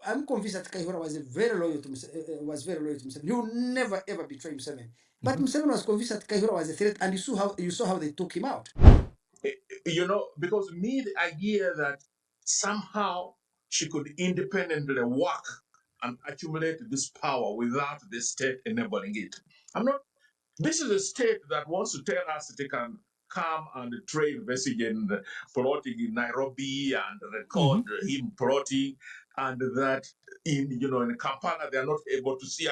I'm convinced that Kaihura was very loyal to Museveni. He will never ever betray Museveni. But Museveni was convinced that Kaihura was a threat, and you saw how they took him out. Because me, the idea that somehow she could independently work and accumulate this power without the state enabling it. This is a state that wants to tell us they can come and trade Besigye and plotting in Nairobi and record him plotting, and that in Kampala they are not able to see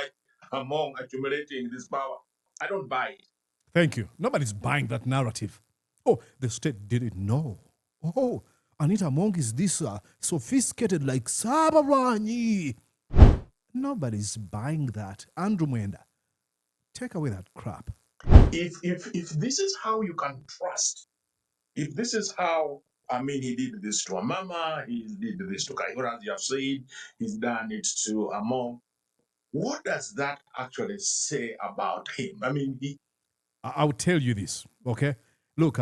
Among accumulating this power. I don't buy it. Thank you. Nobody's buying that narrative. Oh, the state didn't know. Oh, Anita Among is this sophisticated like Sabaranyi. Nobody's buying that. Andrew Mwenda, take away that crap. If this is how you can trust, if this is how, he did this to Amama, he did this to Kaihura, as you have said, he's done it to Among. What does that actually say about him? I'll tell you this, okay? Look,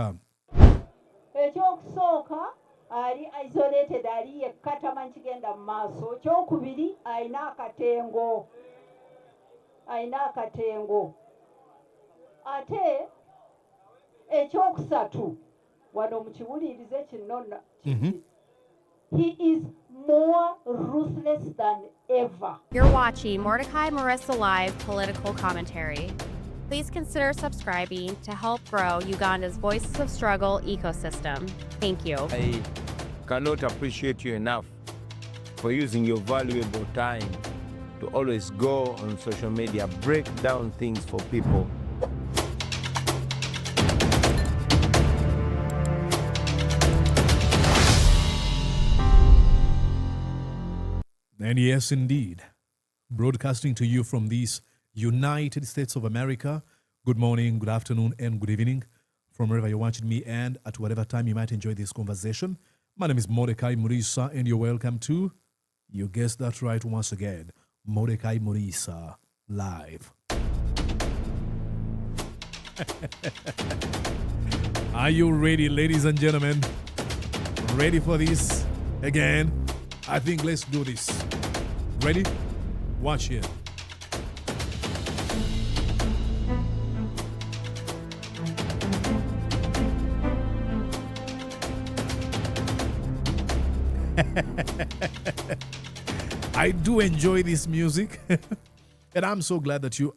ekyokusooka ali isolated, ali yekka tamanyi kigenda mu maaso. Ekyokubiri alina akatengo. Ate ekyokusatu wano mukiwulirize kinona he is more ruthless than ever. You're watching Mordecai Marissa Live Political Commentary. Please consider subscribing to help grow Uganda's Voices of Struggle ecosystem. Thank you. I cannot appreciate you enough for using your valuable time to always go on social media, break down things for people. And yes, indeed, broadcasting to you from these United States of America. Good morning, good afternoon, and good evening from wherever you're watching me and at whatever time you might enjoy this conversation. My name is Mordecai Murisa, and you're welcome to, you guessed that right once again, Mordecai Murisa Live. Are you ready, ladies and gentlemen? Ready for this again? I think let's do this. Ready? Watch here. I do enjoy this music. And I'm so glad that you're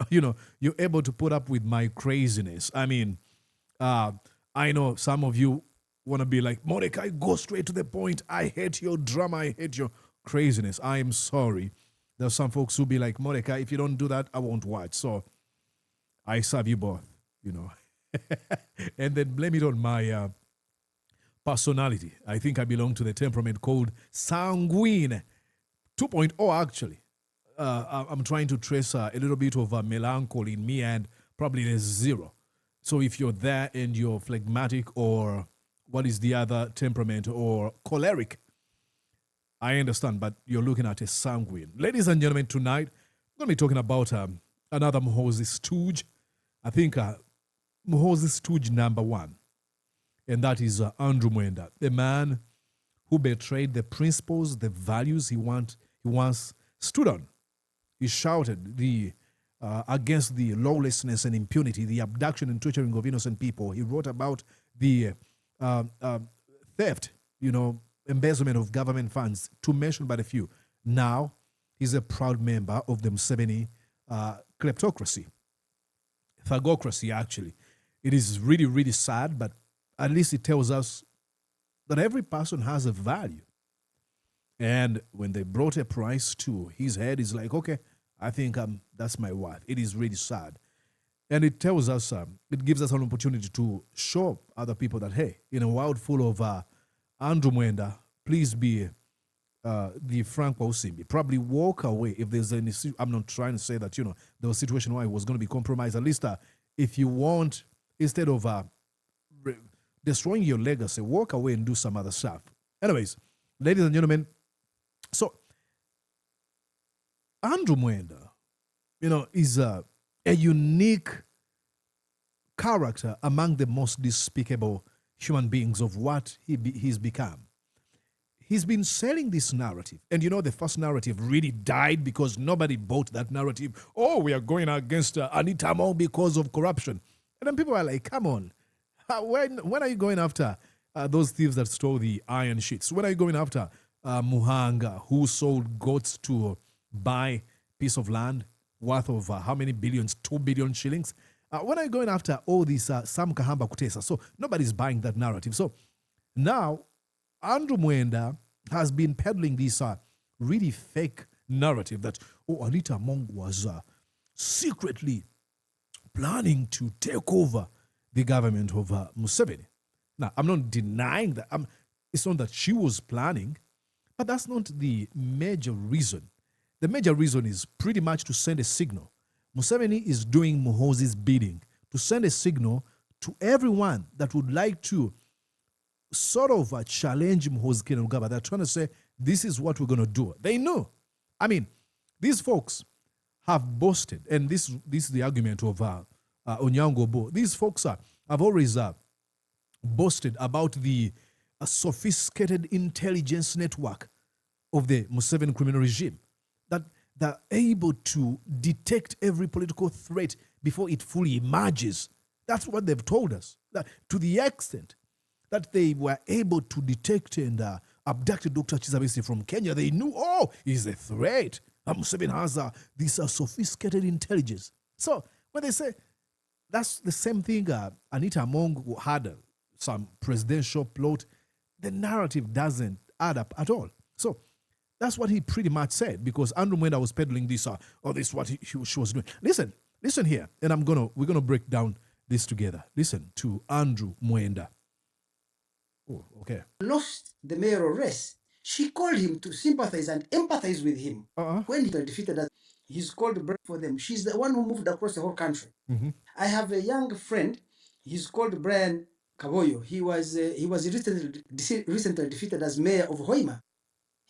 able to put up with my craziness. I know some of you want to be like, Mordecai, go straight to the point. I hate your drama. I hate your craziness. I am sorry. There's some folks who be like, Mordecai, if you don't do that, I won't watch. So I serve you both, and then blame it on my personality. I think I belong to the temperament called sanguine 2.0, actually. I'm trying to trace a little bit of melancholy in me, and probably there's 0. So if you're there and you're phlegmatic, or what is the other temperament, or choleric, I understand, but you're looking at a sanguine. Ladies and gentlemen, tonight, I'm going to be talking about another Muhoozi stooge. I think Muhoozi stooge number 1, and that is Andrew Mwenda, the man who betrayed the principles, the values he once stood on. He shouted against the lawlessness and impunity, the abduction and torturing of innocent people. He wrote about the theft, embezzlement of government funds, to mention but a few. Now, he's a proud member of the Museveni kleptocracy, thugocracy, actually. It is really, really sad, but at least it tells us that every person has a value. And when they brought a price to his head, he's like, okay, I think that's my worth. It is really sad. And it tells us, it gives us an opportunity to show other people that, hey, in a world full of Andrew Mwenda, please be the Frank Pausimbi. Probably walk away if there's any. I'm not trying to say that, there was a situation where it was going to be compromised. At least if you want, instead of destroying your legacy, walk away and do some other stuff. Anyways, ladies and gentlemen, so Andrew Mwenda, is a unique character among the most despicable human beings of what he's become. he's been selling this narrative. And the first narrative really died because nobody bought that narrative. Oh, we are going against Anita Among because of corruption. And then people are like, come on. When are you going after those thieves that stole the iron sheets? When are you going after Muhanga, who sold goats to buy piece of land worth of how many billions? 2 billion shillings. When are you going after all these Sam Kahamba Kutesa? So nobody's buying that narrative. So now Andrew Mwenda has been peddling this really fake narrative that, Anita Among was secretly planning to take over the government of Museveni. Now, I'm not denying that. It's not that she was planning, but that's not the major reason. The major reason is pretty much to send a signal. Museveni is doing Muhoozi's bidding to send a signal to everyone that would like to sort of challenge Muhoozi Kainerugaba. They're trying to say, this is what we're going to do. They know. I mean, these folks have boasted, and this is the argument of Onyango-Obbo. These folks have always boasted about the sophisticated intelligence network of the Museveni criminal regime, that they're able to detect every political threat before it fully emerges. That's what they've told us, that to the extent that they were able to detect and abduct Dr. Kizza Besigye from Kenya. They knew, he's a threat. Museveni has this sophisticated intelligence. So when they say that's the same thing Anita Among had some presidential plot, the narrative doesn't add up at all. So that's what he pretty much said, because Andrew Mwenda was peddling this, this is what she was doing. Listen here, and we're gonna break down this together. Listen to Andrew Mwenda. Oh, okay. Lost the mayoral race. She called him to sympathize and empathize with him. When he defeated us, he's called Brian for them. She's the one who moved across the whole country. I have a young friend. He's called Brian Kaboyo. He was recently defeated as mayor of Hoima.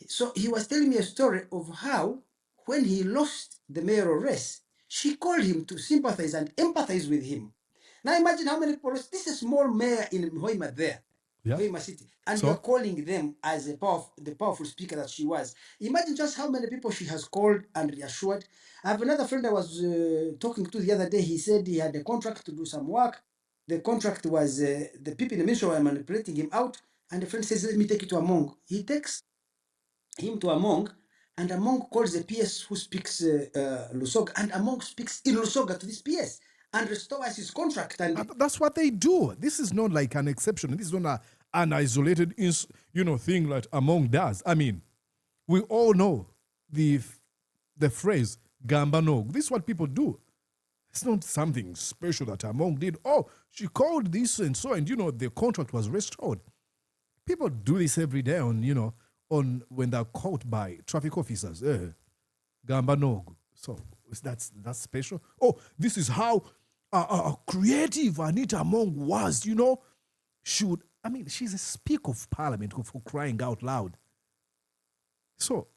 So he was telling me a story of how, when he lost the mayoral race, she called him to sympathize and empathize with him. Now imagine how many people. This is a small mayor in Hoima there. Yeah. Hoima City, and So? you're calling them as the powerful speaker that she was. Imagine just how many people she has called and reassured. I have another friend I was talking to the other day. He said he had a contract to do some work. The contract was the people in the ministry were manipulating him out, and the friend says, "Let me take you to Among." He takes him to Among, and Among calls the PS who speaks Lusoga, and Among speaks in Lusoga to this PS and restores his contract. And that's what they do. This is not like an exception. This is not an isolated thing like Among does. I mean, we all know the phrase "Gamba no." This is what people do. It's not something special that Among did. Oh, she called this and so, and the contract was restored. People do this every day on when they're caught by traffic officers. Gamba no. So that's special. Oh, this is how creative Anita Among was. She's a Speaker of Parliament for crying out loud. So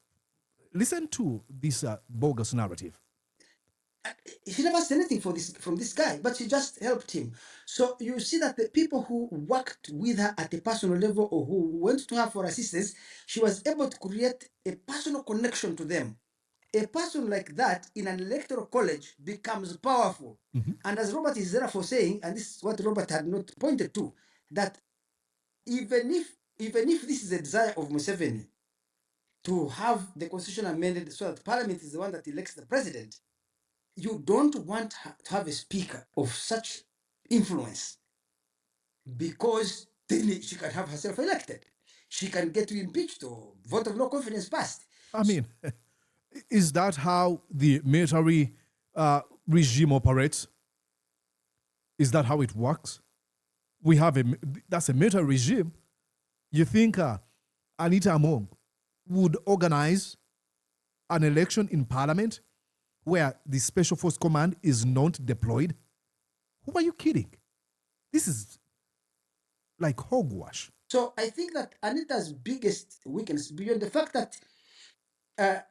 listen to this bogus narrative. She never said anything from this guy, but she just helped him. So you see that the people who worked with her at a personal level or who went to her for assistance, she was able to create a personal connection to them. A person like that in an electoral college becomes powerful. And as Robert is therefore saying, and this is what Robert had not pointed to, that even if this is a desire of Museveni to have the constitution amended so that Parliament is the one that elects the president, you don't want to have a speaker of such influence, because then she can have herself elected. She can get impeached or vote of no confidence passed. I mean, is that how the military regime operates? Is that how it works? That's a military regime. You think Anita Among would organize an election in Parliament where the Special Force Command is not deployed? Who are you kidding? This is like hogwash. So I think that Anita's biggest weakness, beyond the fact that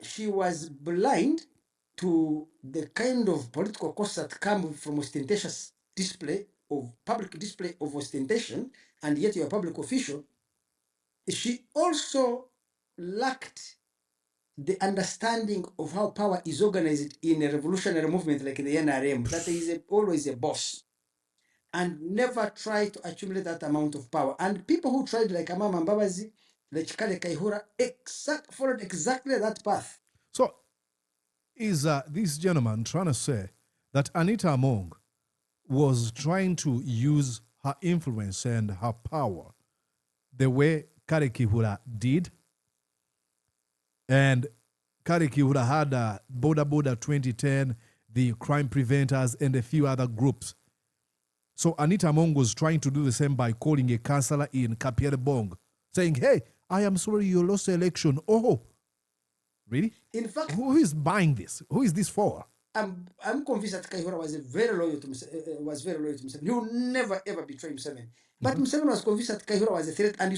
she was blind to the kind of political costs that come from ostentatious public display of ostentation, and yet you're a public official, she also lacked the understanding of how power is organized in a revolutionary movement like the NRM, that there is always a boss, and never try to accumulate that amount of power. And people who tried, like Amama Mbabazi, like Chikale Kaihura, followed exactly that path. So is this gentleman trying to say that Anita Among was trying to use her influence and her power the way Kale Kihura did? And Kale Kihura had Boda Boda 2010, the crime preventers, and a few other groups. So Anita Among was trying to do the same by calling a councillor in Kapiere Bong, saying, hey, I am sorry you lost the election. Oh, really? In fact, Who is buying this? Who is this for? I'm convinced that Kaihura was very loyal to Museveni. He will never ever betray Museveni. But Museveni was convinced that Kaihura was a threat, and you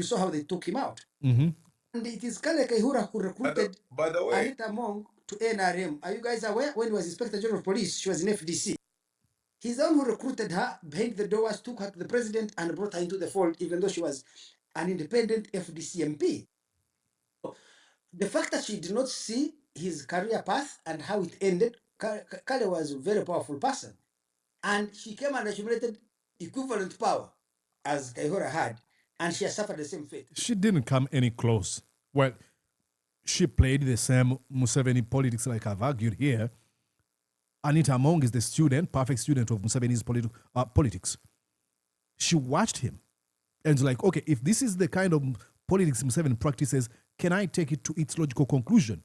saw how they took him out. Mm-hmm. And it is Kale Kaihura who recruited By the way, Anita Among to NRM. Are you guys aware? When he was Inspector General of Police, she was in FDC. He's the one who recruited her, behind the doors, took her to the president, and brought her into the fold, even though she was an independent FDC MP. The fact that she did not see his career path and how it ended, Kale was a very powerful person. And she came and accumulated equivalent power as Kaihura had, and she has suffered the same fate. She didn't come any close. Well, she played the same Museveni politics like I've argued here. Anita Among is the student, perfect student of Museveni's politics. She watched him and was like, okay, if this is the kind of politics Museveni practices, can I take it to its logical conclusion?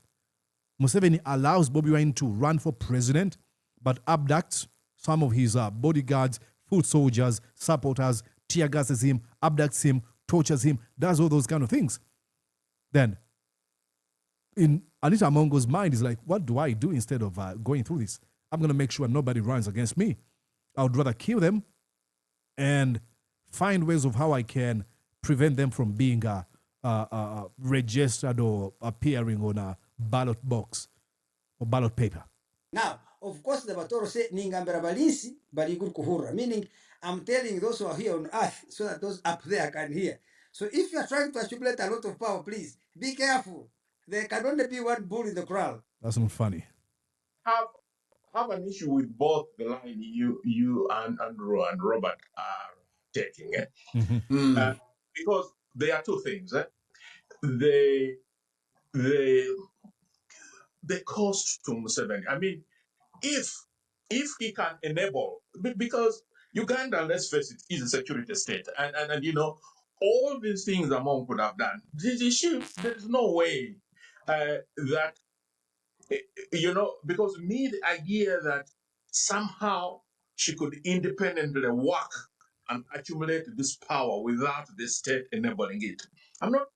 Museveni allows Bobi Wine to run for president, but abducts some of his bodyguards, foot soldiers, supporters, tear gases him, abducts him, tortures him, does all those kind of things. Then, in Anita Among's mind, is like, what do I do instead of going through this? I'm going to make sure nobody runs against me. I would rather kill them and find ways of how I can prevent them from being registered or appearing on a ballot box or ballot paper. Now, of course, the Batoro say, Ningambera Balinsi, Baligur Kuhura, meaning I'm telling those who are here on earth so that those up there can hear. So if you are trying to accumulate a lot of power, please be careful. There can only be one bull in the crowd. That's not funny. have an issue with both the line you and Andrew and Robert are taking, because there are two things. The cost to Museveni. I mean, if he can enable, because Uganda, let's face it, is a security state, and you know all these things Among could have done. There's no way that you know, because me the idea that somehow she could independently work and accumulate this power without the state enabling it. I'm not.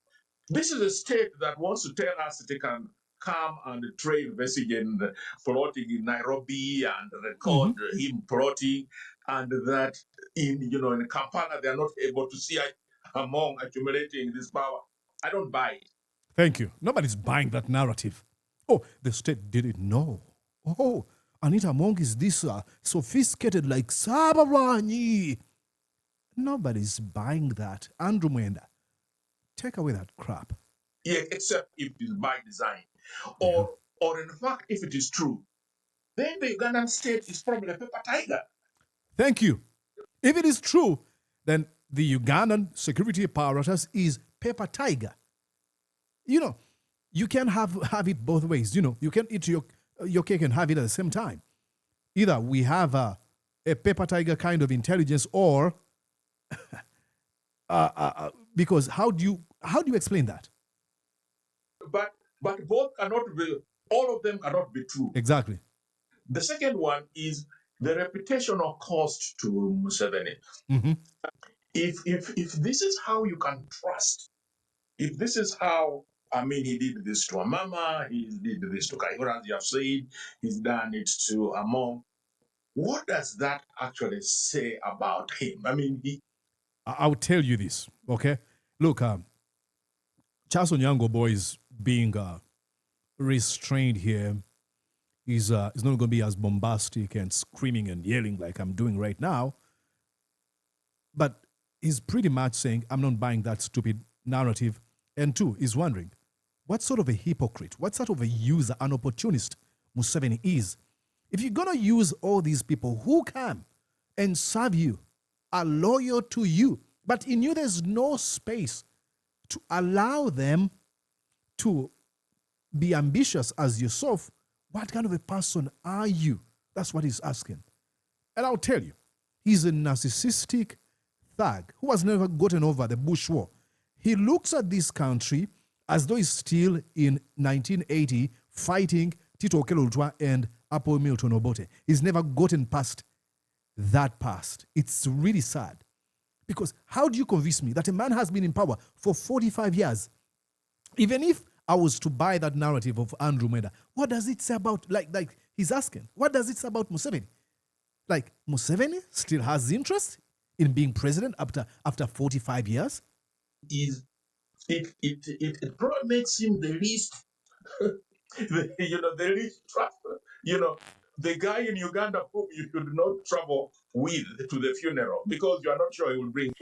This is a state that wants to tell us that they can come and trade Besigye and plotting in Nairobi and record him plotting, and that in Kampala they are not able to see Among accumulating this power. I don't buy it. Thank you. Nobody's buying that narrative. Oh, the state didn't know. Oh, Anita Among is this sophisticated like Sabaranyi. Nobody's buying that. Andrew Mwenda, take away that crap. Yeah, except if it is by design. Or in fact, if it is true, then the Ugandan state is probably a paper tiger. Thank you. If it is true, then the Ugandan security apparatus is paper tiger. You know, you can have it both ways. You know, you can eat your cake and have it at the same time. Either we have a paper tiger kind of intelligence, or because how do you explain that? But both cannot be. All of them cannot be true. Exactly. The second one is the reputational cost to Museveni. If this is how you can trust, if this is how, I mean, he did this to Amama, he did this to Kaihura, as you have said, he's done it to Among. What does that actually say about him? I mean, I'll tell you this, okay? Look, Charles Onyango-Obbo is being restrained here. He's not going to be as bombastic and screaming and yelling like I'm doing right now. But he's pretty much saying, I'm not buying that stupid narrative. And two, he's wondering, what sort of a hypocrite, what sort of a user, an opportunist Museveni is. If you're going to use all these people who come and serve you, are loyal to you, but in you there's no space to allow them to be ambitious as yourself, what kind of a person are you? That's what he's asking. And I'll tell you, he's a narcissistic thug who has never gotten over the Bush War. He looks at this country as though he's still in 1980 fighting Tito Okello Lutwa and Apple Milton Obote. He's never gotten past that past. It's really sad. Because how do you convince me that a man has been in power for 45 years? Even if I was to buy that narrative of Andrew Mwenda, what does it say about, like he's asking, what does it say about Museveni? Like, Museveni still has interest in being president after 45 years? It probably makes him the least, the least trust, the guy in Uganda whom you should not travel with to the funeral because you are not sure he will bring.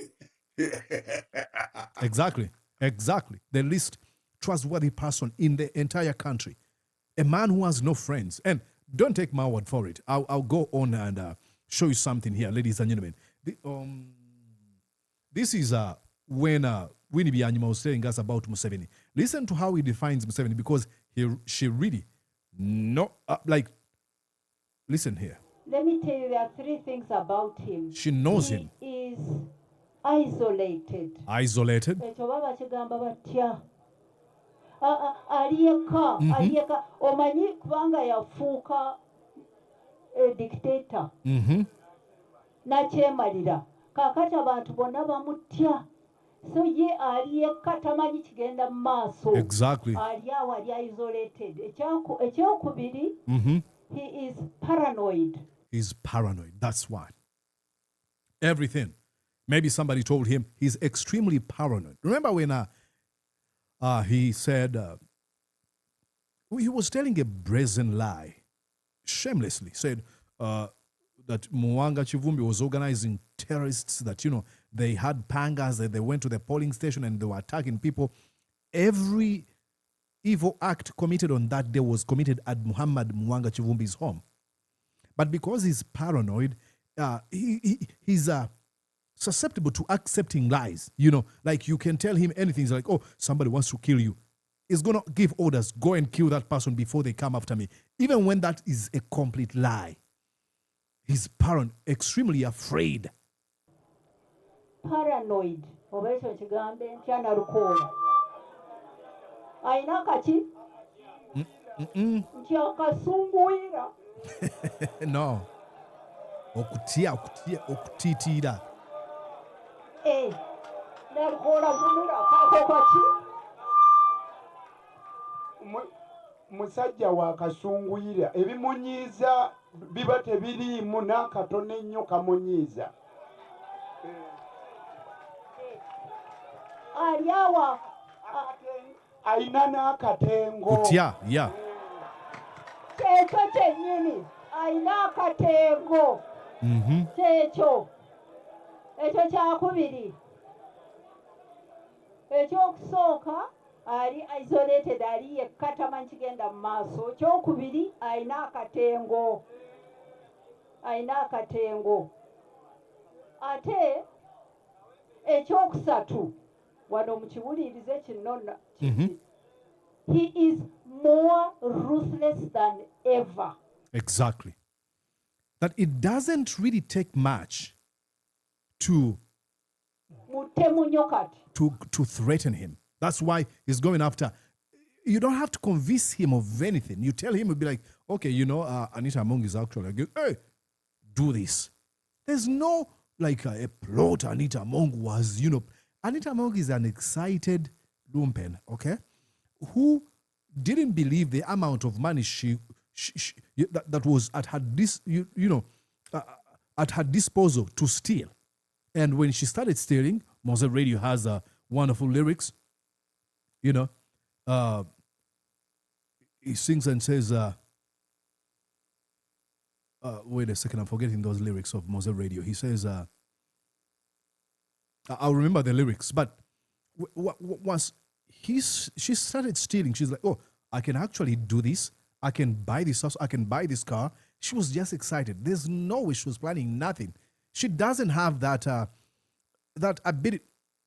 Exactly. The least trustworthy person in the entire country. A man who has no friends. And don't take my word for it. I'll go on and show you something here, ladies and gentlemen. This is when Winnie Byanyima was telling us about Museveni. Listen to how he defines Museveni because she really listen here. Let me tell you, there are three things about him. She knows him. He is isolated. Isolated. Ekyo baba kigamba batya. Aliyeka. Omanyi kubanga yafuuka dictator. Nakyemalira. Kakati abantu bonna bamutya. So ye aliyeka tamanyi kigenda mu maaso. Exactly. Ali awo ali isolated. Ekyokubiri, he is paranoid. He's paranoid. That's why. Everything. Maybe somebody told him he's extremely paranoid. Remember when he said he was telling a brazen lie, shamelessly said that Mwanga Chivumbi was organizing terrorists, that, they had pangas, that they went to the polling station and they were attacking people. Every evil act committed on that day was committed at Muhammad Mwanga Chivumbi's home. But because he's paranoid, he's susceptible to accepting lies. Like you can tell him anything. He's like, oh, somebody wants to kill you. He's going to give orders, go and kill that person before they come after me. Even when that is a complete lie. He's paranoid, extremely afraid. Paranoid. Oba ekyo kigambe ntya nalukoola. Ayina kaki? Nti akasunguira. No. Okutiitira. Nalukoola vunula kako kaki? Musajja wa kasunguyira ebimunyiiza biba tebiriimu n'akatono ennyo kamunyiiza. Ali awa Ayina n'akatengo. Kutya, yeah. Kyekyo kyennyini ayina akatengo. Kyekyo. Ekyo kyakubiri. Ekyokusooka ali isolated, ali yekka tamanyi kigenda mu maaso. Kyokubiri ayina akatengo. Ate ekyokusatu wano mukiwulirize kinona. He is more ruthless than ever. Exactly. That it doesn't really take much to threaten him. That's why he's going after. You don't have to convince him of anything. You tell him, he'll be like, okay, Anita Among is actually like, hey, do this. There's no a plot Anita Among was, Anita Among is an excited lumpen, okay, who didn't believe the amount of money that was at her at her disposal to steal. And when she started stealing, Mose Radio has wonderful lyrics. He sings and says, wait a second, I'm forgetting those lyrics of Mose Radio. He says, I'll remember the lyrics, but once she started stealing. She's like, oh, I can actually do this. I can buy this house. I can buy this car. She was just excited. There's no way she was planning nothing. She doesn't have that that ability.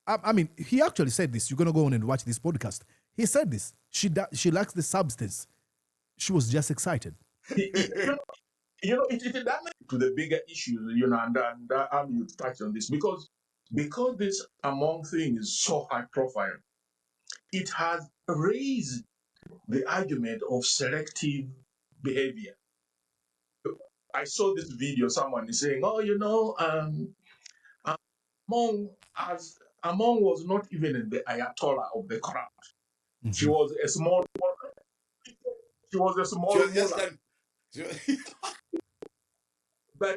I mean, he actually said this. You're gonna go on and watch this podcast. He said this. She lacks the substance. She was just excited. It damage to the bigger issues, and you touch on this because this Among thing is so high profile, it has raised the argument of selective behavior. I saw this video, someone is saying, oh, Among was not even the Ayatollah of the Quran. Mm-hmm. She was a small She was just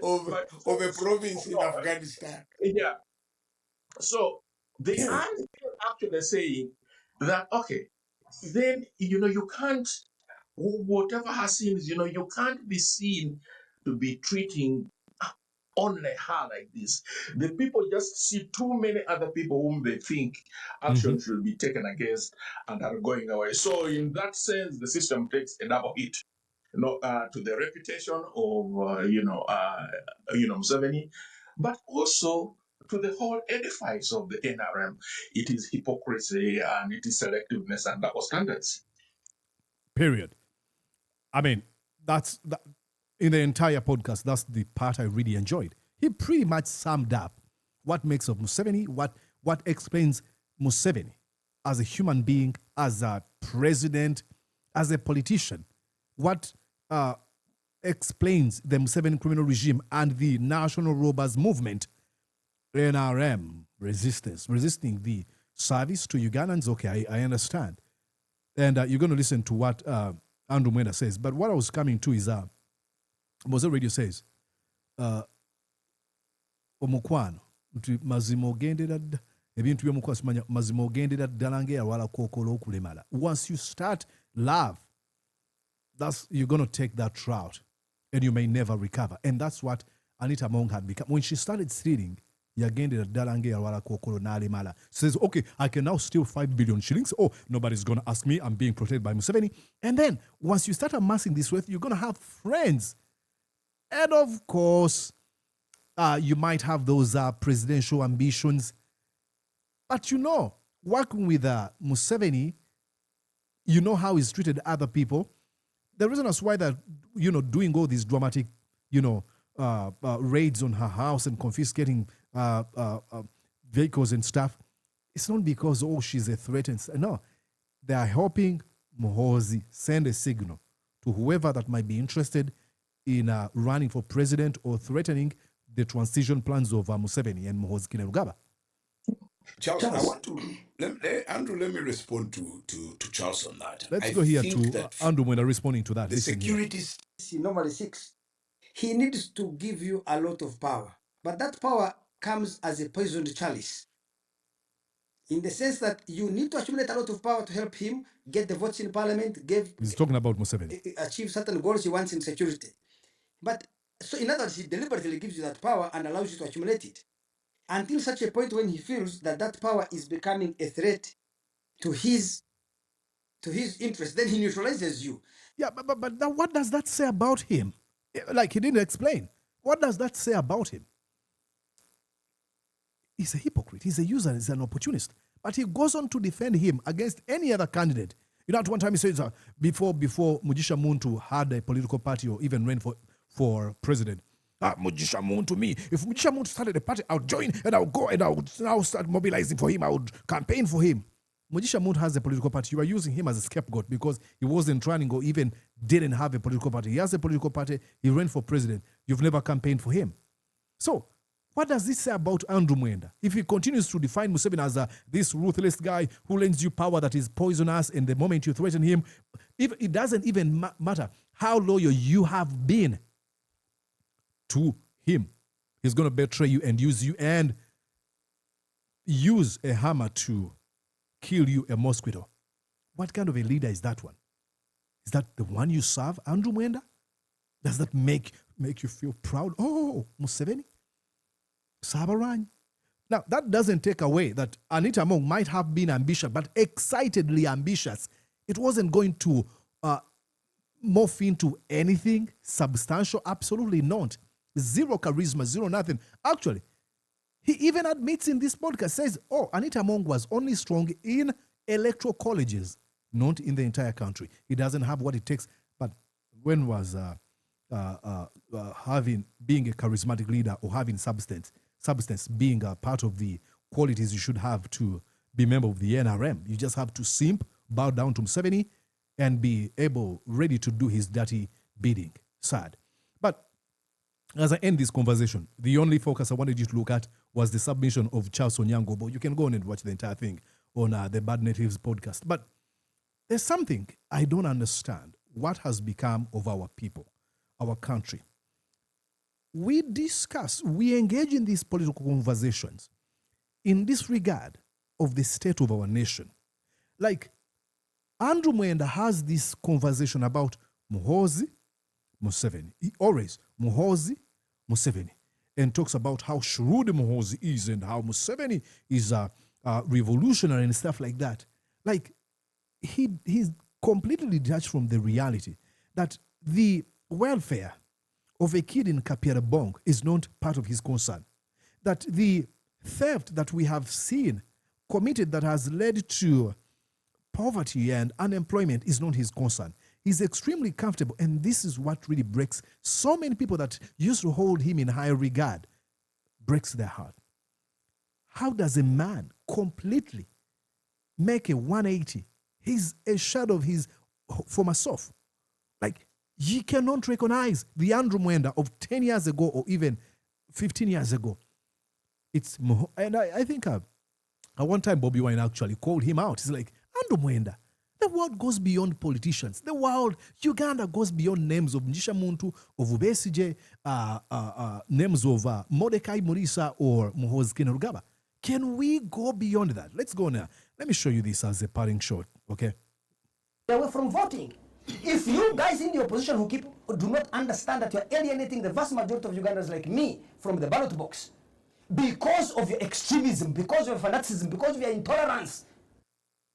of a province in Afghanistan. Yeah. So they are actually saying that, okay, then, you can't, whatever her sins, you can't be seen to be treating only her like this. The people just see too many other people whom they think action should be taken against and are going away. So in that sense, the system takes a double hit. To the reputation of Museveni, but also to the whole edifice of the NRM. It is hypocrisy and it is selectiveness and double standards. Period. I mean, that's in the entire podcast. That's the part I really enjoyed. He pretty much summed up what makes of Museveni, what explains Museveni as a human being, as a president, as a politician. What explains the Museveni criminal regime and the National Robbers Movement, NRM, resisting the service to Ugandans. Okay, I understand. And you're going to listen to what Andrew Mwenda says. But what I was coming to is, Mose Radio says, omukwano nti mazima ogendera dda ebintu by'omukwano simanya mazima ogendera ddala ng'eyalwala kookola okulemala. Once you start love, you're going to take that route and you may never recover. And that's what Anita Among had become. When she started stealing, yagendera ddala ng'eyalwala kookola n'alemala. Says, okay, I can now steal 5 billion shillings. Oh, nobody's going to ask me. I'm being protected by Museveni. And then once you start amassing this wealth, you're going to have friends. And of course, you might have those presidential ambitions. But working with Museveni, you know how he's treated other people. The reason as why that, doing all these dramatic, raids on her house and confiscating vehicles and stuff, it's not because, she's a threat. No, they are helping Muhoozi send a signal to whoever that might be interested in running for president or threatening the transition plans of Museveni and Muhoozi Kainerugaba. Charles, I want to Andrew. Let me respond to Charles on that. Let's go here to Andrew when responding to that. The securities normally 6. He needs to give you a lot of power, but that power comes as a poisoned chalice. In the sense that you need to accumulate a lot of power to help him get the votes in parliament, He's talking about Museveni. Achieve certain goals he wants in security. But so in other words, he deliberately gives you that power and allows you to accumulate it until such a point when he feels that that power is becoming a threat to his interest. Then he neutralizes you. Yeah, but now what does that say about him? Like he didn't explain. What does that say about him? He's a hypocrite. He's a user. He's an opportunist. But he goes on to defend him against any other candidate. At one time he says, before Mugisha Muntu had a political party or even ran for president, Mugisha Muntu, me. If Mugisha Muntu started a party, I would join and I would go and I would now start mobilizing for him. I would campaign for him. Mugisha Muntu has a political party. You are using him as a scapegoat because he wasn't running or even didn't have a political party. He has a political party. He ran for president. You've never campaigned for him. So what does this say about Andrew Mwenda? If he continues to define Museveni as this ruthless guy who lends you power that is poisonous, and the moment you threaten him, it doesn't even matter how loyal you have been to him. He's going to betray you and use a hammer to kill you, a mosquito. What kind of a leader is that one? Is that the one you serve, Andrew Mwenda? Does that make you feel proud? Oh, Museveni? Sabaranyi. Now, that doesn't take away that Anita Among might have been ambitious, but excitedly ambitious. It wasn't going to morph into anything substantial. Absolutely not. Zero charisma, zero nothing. Actually, he even admits in this podcast, says, oh, Anita Among was only strong in electoral colleges, not in the entire country. He doesn't have what it takes. But when was being a charismatic leader or having substance being a part of the qualities you should have to be a member of the NRM? You just have to simp, bow down to Museveni, and be ready to do his dirty bidding. Sad. But as I end this conversation, the only focus I wanted you to look at was the submission of Charles Onyango-Obbo. You can go on and watch the entire thing on the Bad Natives podcast. But there's something I don't understand. What has become of our people, our country? We discuss, we engage in these political conversations in disregard of the state of our nation. Like, Andrew Mwenda has this conversation about Muhoozi, Museveni. He always, Muhoozi, Museveni, and talks about how shrewd Muhoozi is and how Museveni is a revolutionary and stuff like that. Like, he's completely detached from the reality that the welfare of a kid in Kapyarabong is not part of his concern. That the theft that we have seen committed that has led to poverty and unemployment is not his concern. He's extremely comfortable, and this is what really breaks so many people that used to hold him in high regard, breaks their heart. How does a man completely make a 180? He's a shadow of his former self. Like, you cannot recognize the Andrew Mwenda of 10 years ago or even 15 years ago. And I think at one time Bobi Wine actually called him out. He's like, Andrew Mwenda, the world goes beyond politicians. The world, Uganda goes beyond names of Njisha Muntu, of Besigye, names of Mordecai Morisa or Muhoozi Kainerugaba. Can we go beyond that? Let's go now. Let me show you this as a parting shot, okay? Away from voting. If you guys in the opposition who do not understand that you're alienating the vast majority of Ugandans like me from the ballot box because of your extremism, because of your fanaticism, because of your intolerance.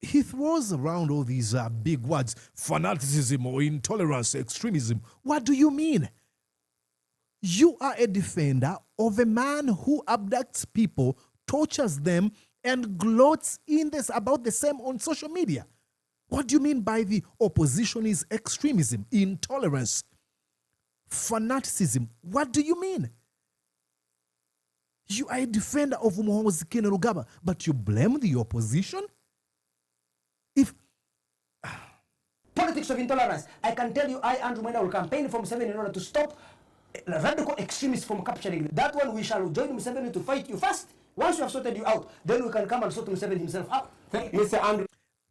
He throws around all these big words, fanaticism or intolerance, extremism. What do you mean? You are a defender of a man who abducts people, tortures them, and gloats in this about the same on social media. What do you mean by the opposition is extremism, intolerance, fanaticism? What do you mean? You are a defender of Muhoozi Kainerugaba, but you blame the opposition? Politics of intolerance. I can tell you, Andrew Mwenda, will campaign for Museveni in order to stop radical extremists from capturing. That one, we shall join Museveni to fight you first. Once we have sorted you out, then we can come and sort Museveni himself out. Mr. Andrew.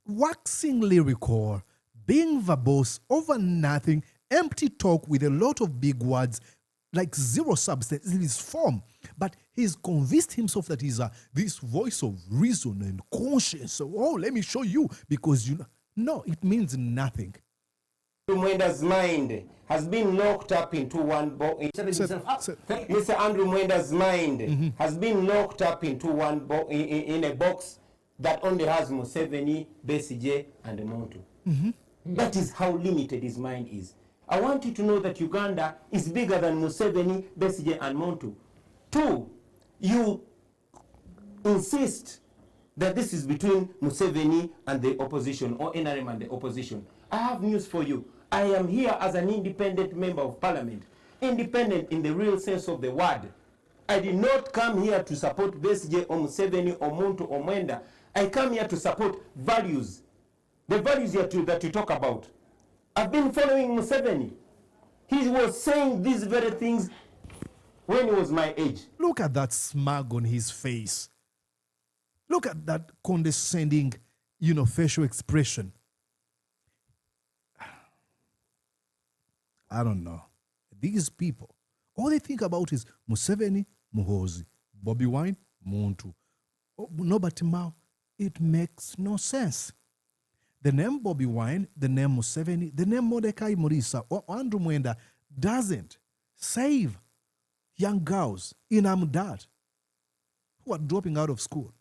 Waxing lyrical, being verbose over nothing, empty talk with a lot of big words, like zero substance in his form. But he's convinced himself that he's this voice of reason and conscience. So, let me show you, because you know. No, it means nothing. Mwenda's mind has been locked up into one box. Mr. Andrew Mwenda's mind has been locked up into one box in a box that only has Museveni, Besigye, and Montu. That is how limited his mind is. I want you to know that Uganda is bigger than Museveni, Besigye, and Montu. 2, you insist that this is between Museveni and the opposition, or NRM and the opposition. I have news for you. I am here as an independent member of parliament, independent in the real sense of the word. I did not come here to support Besigye or Museveni or Muntu or Mwenda. I come here to support values, the values that you talk about. I've been following Museveni. He was saying these very things when he was my age. Look at that smug on his face. Look at that condescending, facial expression. I don't know. These people, all they think about is Museveni, Muhoozi, Bobi Wine, Muntu. Nobody Mao. It makes no sense. The name Bobi Wine, the name Museveni, the name Mordecai Morisa or Andrew Mwenda doesn't save young girls in Amdad who are dropping out of school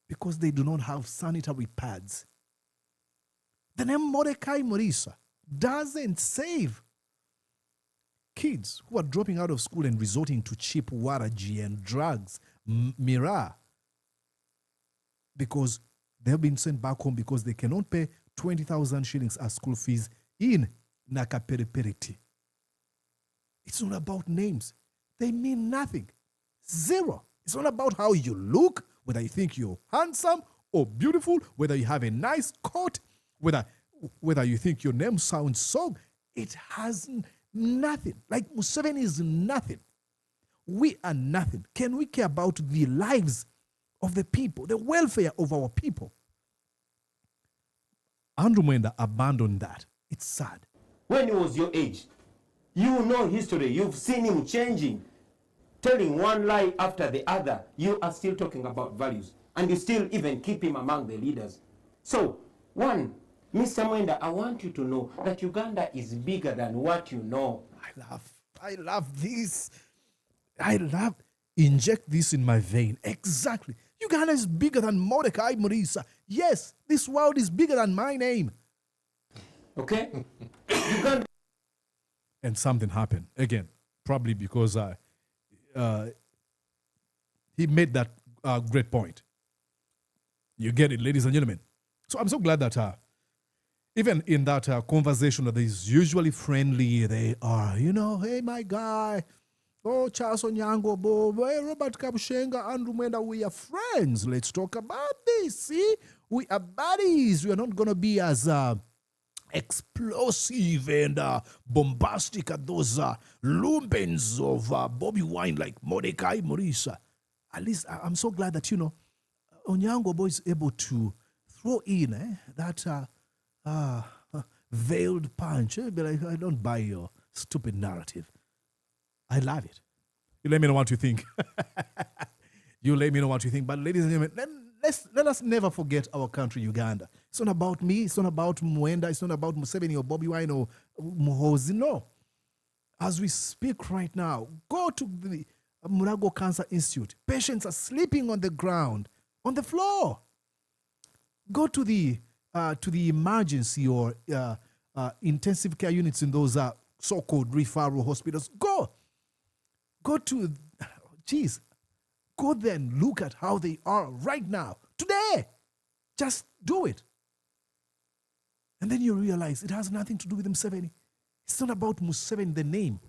because they do not have sanitary pads. The name Mordecai Morisa doesn't save kids who are dropping out of school and resorting to cheap waraji and drugs, miraa, because they have been sent back home because they cannot pay 20,000 shillings as school fees in Nakapereperiti. It's not about names. They mean nothing. Zero. It's not about how you look, whether you think you're handsome or beautiful, whether you have a nice coat, whether you think your name sounds so. It has nothing. Like Museveni is nothing. We are nothing. Can we care about the lives of the people, the welfare of our people? Andrew Mwenda abandoned that. It's sad. When he was your age, you know history. You've seen him changing, telling one lie after the other. You are still talking about values, and you still even keep him among the leaders. So, one, Mr. Mwenda, I want you to know that Uganda is bigger than what you know. I love this. Inject this in my vein. Exactly. Uganda is bigger than Mordecai Morisa. Yes, this world is bigger than my name. Okay? Uganda. And something happened. Again, probably because he made that great point. You get it, ladies and gentlemen. So I'm so glad that even in that conversation that is usually friendly, they are, hey, my guy, oh, Charles Onyango-Obbo, hey, Robert Kabushenga, Andrew Mwenda, we are friends. Let's talk about this. See, we are buddies. We are not going to be as explosive and bombastic as those lumens of Bobby Wine like Mordecai Morisa. At least I'm so glad that, Onyango-Obbo is able to throw in that veiled punch. But I don't buy your stupid narrative. I love it. You let me know what you think. You let me know what you think. But ladies and gentlemen, let us never forget our country, Uganda. It's not about me. It's not about Mwenda. It's not about Museveni or Bobby Wine or Muhozi. No. As we speak right now, go to the Murago Cancer Institute. Patients are sleeping on the ground, on the floor. Go to the emergency or intensive care units in those so-called referral hospitals. Go to, go there and look at how they are right now, today. Just do it. And then you realize it has nothing to do with Museveni. It's not about Museveni, the name.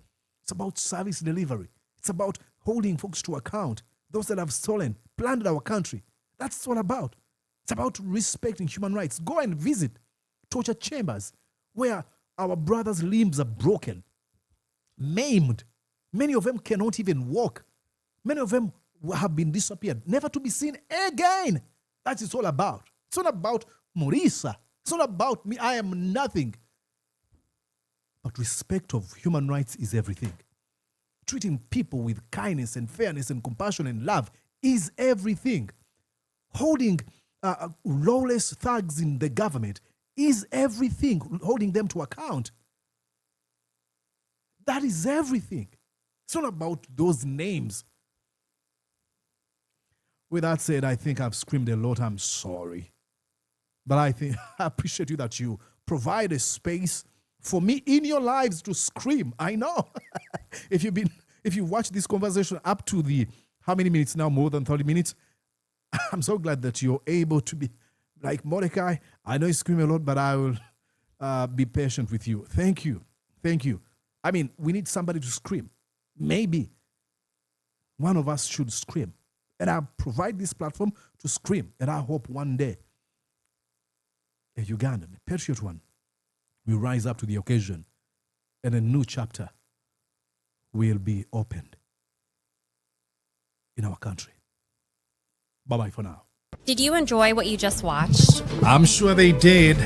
It's about service delivery. It's about holding folks to account, those that have stolen, plundered our country. That's all about. It's about respecting human rights. Go and visit torture chambers where our brothers' limbs are broken, maimed. Many of them cannot even walk. Many of them have been disappeared, never to be seen again. That's what it's all about. It's not about Morisa. It's not about me. I am nothing. But respect of human rights is everything. Treating people with kindness and fairness and compassion and love is everything. Holding lawless thugs in the government is everything. Holding them to account. That is everything. It's not about those names. With that said, I think I've screamed a lot. I'm sorry. But I appreciate you that you provide a space for me in your lives to scream. I know. If you watch this conversation up to how many minutes now? More than 30 minutes. I'm so glad that you're able to be like Mordecai. I know you scream a lot, but I will be patient with you. Thank you. Thank you. I mean, we need somebody to scream. Maybe one of us should scream. And I provide this platform to scream. And I hope one day a Ugandan, a patriot one, will rise up to the occasion and a new chapter will be opened in our country. Bye-bye for now. Did you enjoy what you just watched? I'm sure they did.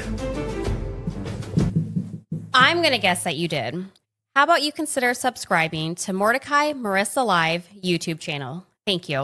I'm going to guess that you did. How about you consider subscribing to Mordecai Morisa Live YouTube channel? Thank you.